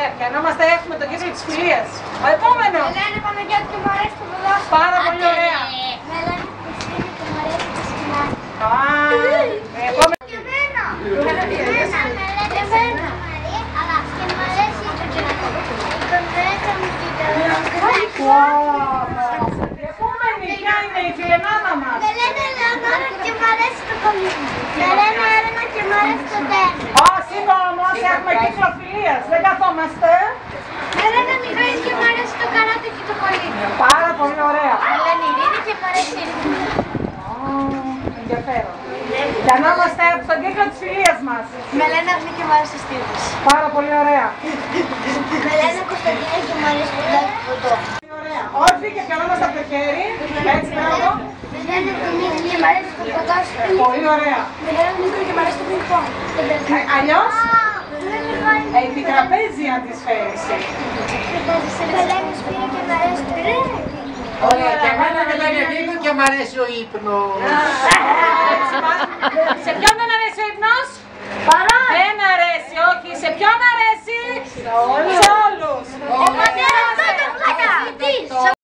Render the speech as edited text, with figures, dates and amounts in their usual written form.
αδέρφια. Να είμαστε έχουμε τον κύκλο της φιλίας. Ο επόμενος. Ελένη Παναγιώτη και μου αρέσει το ποδόσφαιρο. Πάρα πολύ ωραία. Ελένη Χριστίνη και μου αρέσει το σκηνάκι. Επόμενο. Και εμένα. Και εμένα. Αλλά και μου αρέσει το κοινωνικό. Τον βρέκα μου και το Η επόμενη ποια είναι η φιλενάνα μας. Ελένη Λεωνόρα και μου αρέσει το κομμάτι. Ελένη Έρενα και μου αρέσει το τέρμα. Σήμερα όμως έχουμε κύκλο φιλίας. Δεν καθόμαστε. Ελένη Μιχαήλ και μου αρέσει το καράτε και το κολλήνιο. Πάρα πολύ ωραία. Ελένη Ειρήνη και μου αρέσει η ρυθμή. Ενδιαφέρον. Για να είμαστε στον κύκλο της φιλίας μας. Με Ελένη Αυνή και μου αρέσει η στίβης. Πάρα πολύ ωραία. Με Ελένη Κωνσταντίνη και μου αρέσει το λάδι ποτό. Όρθιοι και πιανόμαστε από το χέρι. Έτσι μπράβο. Με Ελένη Αυνή και μου αρέσει το ποδόσφαιρο. Πολύ ωραία. Με Ελένη Νίκο και μου αρέσει το πινκ-πονγκ. Αλλιώς, η τραπέζια της φέρεσαι. Με Ελένη Σπύρο και μου αρέσει το πινκ. Ωραία, και εμένα με τον Νίκο και μου αρέσει ο ύπνος. Σε ποιον δεν αρέσει ο ύπνος? Δεν αρέσει, όχι. Σε ποιον αρέσει? Σε